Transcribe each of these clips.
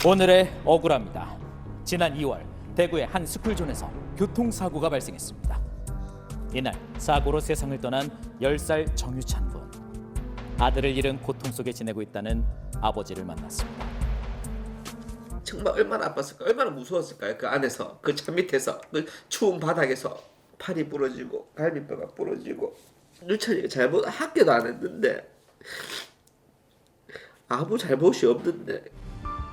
오늘의 억울합니다. 지난 2월 대구의 한 스쿨존에서 교통사고가 발생했습니다. 이날 사고로 세상을 떠난 10살 정유찬 군. 아들을 잃은 고통 속에 지내고 있다는 아버지를 만났습니다. 정말 얼마나 아팠을까, 얼마나 무서웠을까요? 그 안에서, 그 차 밑에서, 그 추운 바닥에서 팔이 부러지고 갈비뼈가 부러지고. 유찬이가 잘못 학교도 안 했는데 아무 잘못이 없는데.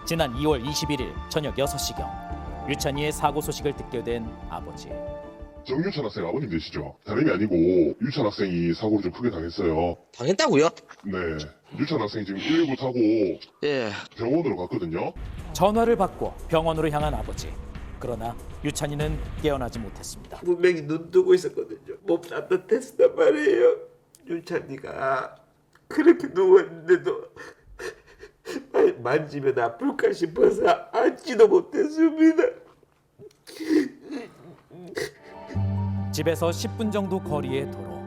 지난 2월 21일 저녁 6시경 유찬이의 사고 소식을 듣게 된 아버지. 정유찬 학생 아버님 되시죠? 다름이 아니고 유찬 학생이 사고를 좀 크게 당했어요. 당했다고요? 네, 유찬 학생이 지금 119 타고 예. 병원으로 갔거든요. 전화를 받고 병원으로 향한 아버지. 그러나 유찬이는 깨어나지 못했습니다. 분명히 눈 뜨고 있었거든요. 몸 따뜻했단 말이에요. 유찬이가 그렇게 누웠는데도 만지면 아플까 싶어서 앉지도 못했습니다. 집에서 10분 정도 거리의 도로.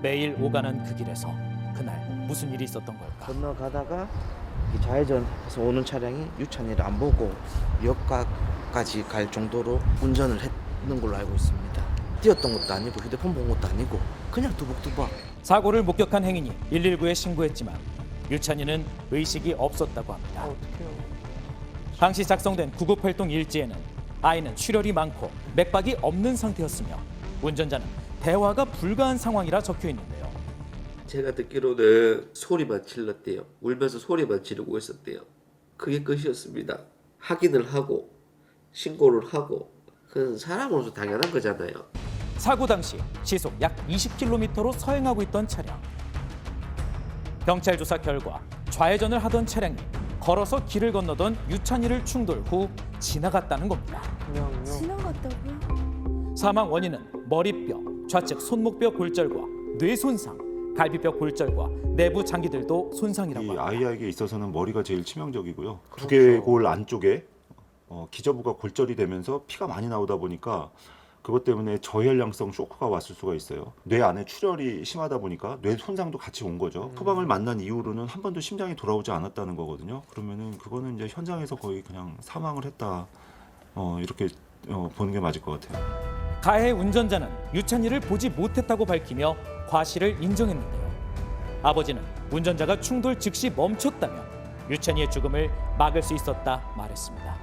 매일 오가는 그 길에서 그날 무슨 일이 있었던 걸까? 건너가다가 이 좌회전해서 오는 차량이 유찬이를 안 보고 역까지 갈 정도로 운전을 했는 걸로 알고 있습니다. 뛰었던 것도 아니고 휴대폰 본 것도 아니고 그냥 두벅두벅. 사고를 목격한 행인이 119에 신고했지만 유찬이는 의식이 없었다고 합니다. 당시 작성된 구급활동 일지에는 아이는 출혈이 많고 맥박이 없는 상태였으며 운전자는 대화가 불가한 상황이라 적혀 있는데요. 제가 듣기로는 소리만 질렀대요. 울면서 소리만 지르고 있었대요. 그게 끝이었습니다. 확인을 하고 신고를 하고. 그건 사람으로서 당연한 거잖아요. 사고 당시 시속 약 20km로 서행하고 있던 차량. 경찰 조사 결과 좌회전을 하던 차량이 걸어서 길을 건너던 유찬이를 충돌 후 지나갔다는 겁니다. 지나갔다고요? 사망 원인은 머리뼈, 좌측 손목뼈 골절과 뇌 손상, 갈비뼈 골절과 내부 장기들도 손상이라고 이 합니다. 아이에게 있어서는 머리가 제일 치명적이고요. 두개골 안쪽에 기저부가 골절이 되면서 피가 많이 나오다 보니까 그것 때문에 저혈량성 쇼크가 왔을 수가 있어요. 뇌 안에 출혈이 심하다 보니까 뇌 손상도 같이 온 거죠. 후방을 만난 이후로는 한 번도 심장이 돌아오지 않았다는 거거든요. 그러면은 그거는 이제 현장에서 거의 그냥 사망을 했다. 이렇게 보는 게 맞을 것 같아요. 가해 운전자는 유찬이를 보지 못했다고 밝히며 과실을 인정했는데요. 아버지는 운전자가 충돌 즉시 멈췄다며 유찬이의 죽음을 막을 수 있었다 말했습니다.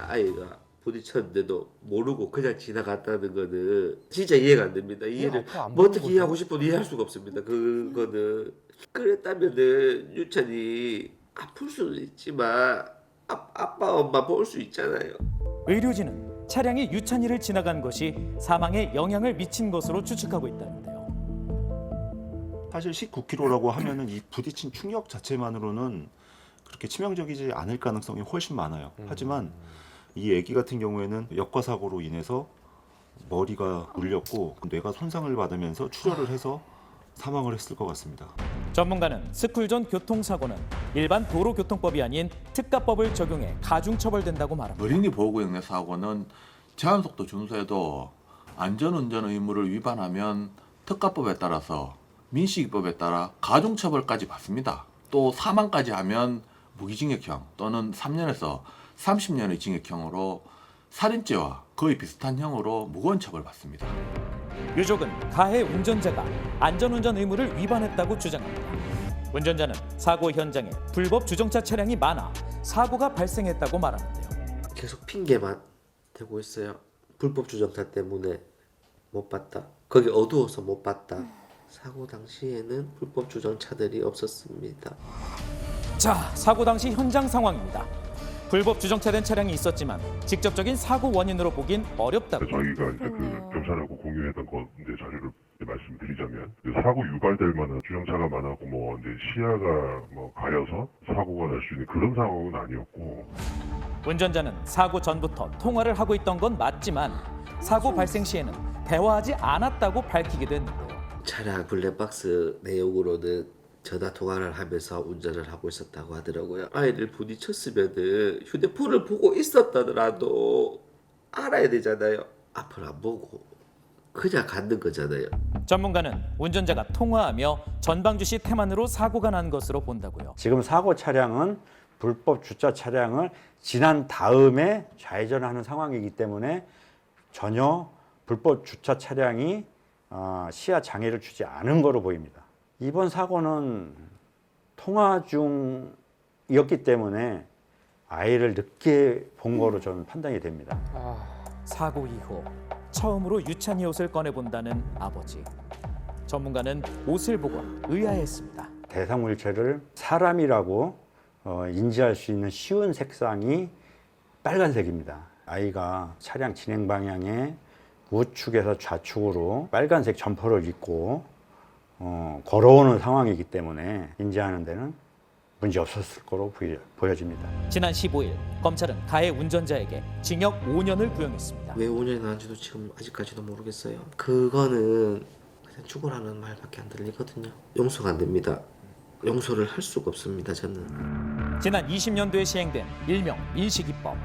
아이가 부딪혔는데도 모르고 그냥 지나갔다는 거는 진짜 이해가 안 됩니다. 이해를 뭐 어떻게 이해하고 싶어도 이해할 수가 없습니다. 그거는. 그랬다면은 유찬이 아플 수는 있지만 아빠 엄마 볼 수 있잖아요. 의료진은 차량이 유찬이를 지나간 것이 사망에 영향을 미친 것으로 추측하고 있다는데요. 사실 19km라고 하면은 이 부딪힌 충격 자체만으로는 그렇게 치명적이지 않을 가능성이 훨씬 많아요. 하지만 이 아기 같은 경우에는 역과사고로 인해서 머리가 눌렸고 뇌가 손상을 받으면서 출혈을 해서 사망을 했을 것 같습니다. 전문가는 스쿨존 교통사고는 일반 도로교통법이 아닌 특가법을 적용해 가중처벌된다고 말합니다. 어린이 보호구역 내 사고는 제한속도 준수에도 안전운전 의무를 위반하면 특가법에 따라서 민식이법에 따라 가중처벌까지 받습니다. 또 사망까지 하면 무기징역형 또는 3년에서 30년의 징역형으로 살인죄와 거의 비슷한 형으로 무거운 처벌받습니다. 유족은 가해 운전자가 안전운전 의무를 위반했다고 주장합니다. 운전자는 사고 현장에 불법 주정차 차량이 많아 사고가 발생했다고 말하는데요. 계속 핑계만 대고 있어요. 불법 주정차 때문에 못 봤다. 거기 어두워서 못 봤다. 사고 당시에는 불법 주정차들이 없었습니다. 자, 사고 당시 현장 상황입니다. 불법 주정차된 차량이 있었지만 직접적인 사고 원인으로 보긴 어렵다고. 저희가 이제 그 경찰하고 공유했던 건데 자료를 말씀드리자면 사고 유발될 만한 주정차가 많았고 뭐 이제 시야가 뭐 가려서 사고가 날 수 있는 그런 상황은 아니었고. 운전자는 사고 전부터 통화를 하고 있던 건 맞지만 사고 발생 시에는 대화하지 않았다고 밝히기도 했는데요. 차량 블랙박스 내용으로는 전화 통화를 하면서 운전을 하고 있었다고 하더라고요. 아이를 부딪혔으면은 휴대폰을 보고 있었다더라도 알아야 되잖아요. 앞을 안 보고 그냥 갖는 거잖아요. 전문가는 운전자가 통화하며 전방주시 태만으로 사고가 난 것으로 본다고요. 지금 사고 차량은 불법 주차 차량을 지난 다음에 좌회전하는 상황이기 때문에 전혀 불법 주차 차량이 시야 장애를 주지 않은 거로 보입니다. 이번 사고는 통화 중이었기 때문에 아이를 늦게 본 거로 저는 판단이 됩니다. 사고 이후 처음으로 유찬이 옷을 꺼내본다는 아버지. 전문가는 옷을 보고 의아했습니다. 대상물체를 사람이라고 인지할 수 있는 쉬운 색상이 빨간색입니다. 아이가 차량 진행 방향에 우측에서 좌측으로 빨간색 점퍼를 입고 걸어오는 상황이기 때문에 인지하는 데는 문제 없었을 거로 보여집니다. 지난 15일 검찰은 가해 운전자에게 징역 5년을 구형했습니다. 왜 5년이 나왔는지도 지금 아직까지도 모르겠어요. 그거는 그냥 죽으라는 말밖에 안 들리거든요. 용서가 안 됩니다. 용서를 할 수가 없습니다. 저는. 지난 20년도에 시행된 일명 민식이법,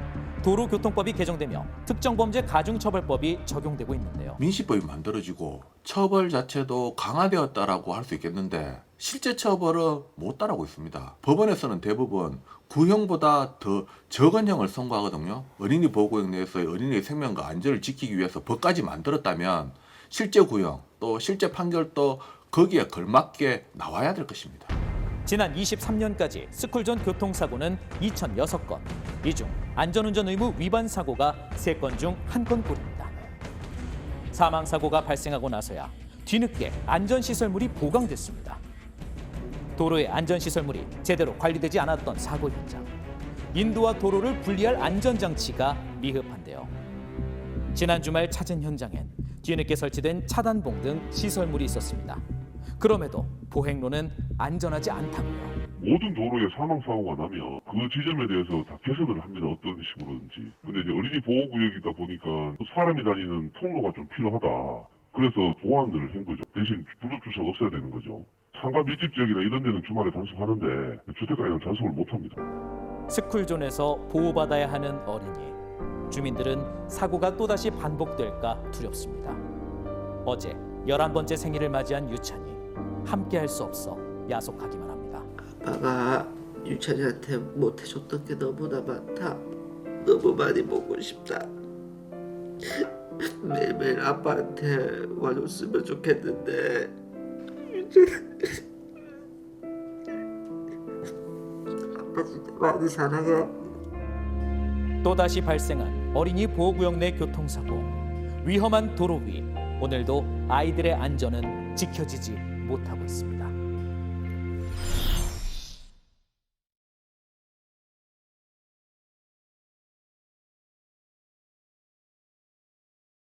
도로교통법이 개정되며 특정범죄 가중처벌법이 적용되고 있는데요. 민식법이 만들어지고 처벌 자체도 강화되었다라고 할 수 있겠는데 실제 처벌은 못 따르고 있습니다. 법원에서는 대부분 구형보다 더 적은 형을 선고하거든요. 어린이 보호구역 내에서의 어린이의 생명과 안전을 지키기 위해서 법까지 만들었다면 실제 구형 또 실제 판결도 거기에 걸맞게 나와야 될 것입니다. 지난 23년까지 스쿨존 교통사고는 2006건, 이 중 안전운전 의무 위반 사고가 3건 중 1건꼴입니다. 사망사고가 발생하고 나서야 뒤늦게 안전시설물이 보강됐습니다. 도로의 안전시설물이 제대로 관리되지 않았던 사고 현장. 인도와 도로를 분리할 안전장치가 미흡한데요. 지난 주말 찾은 현장엔 뒤늦게 설치된 차단봉 등 시설물이 있었습니다. 그럼에도 보행로는 안전하지 않다고요. 모든 도로에 사망사고가 나면 그 지점에 대해서 다 개선을 합니다. 어떤 식으로든지. 근데 이제 어린이 보호구역이다 보니까 사람이 다니는 통로가 좀 필요하다. 그래서 보완을 한 거죠. 대신 불법 주차가 없어야 되는 거죠. 상가 밀집 지역이나 이런 데는 주말에 단속하는데 주택가에는 단속을 못 합니다. 스쿨존에서 보호받아야 하는 어린이. 주민들은 사고가 또다시 반복될까 두렵습니다. 어제 11번째 생일을 맞이한 유찬이 함께 할 수 없어 야속하기만 합니다. 아빠가 유찬이한테 못해줬던 게 너무나 많다. 너무 많이 보고 싶다. 매일매일 아빠한테 와줬으면 좋겠는데 아빠 진짜 많이 사랑해. 또다시 발생한 어린이 보호구역 내 교통사고. 위험한 도로 위. 오늘도 아이들의 안전은 지켜지지 못하고 있습니다.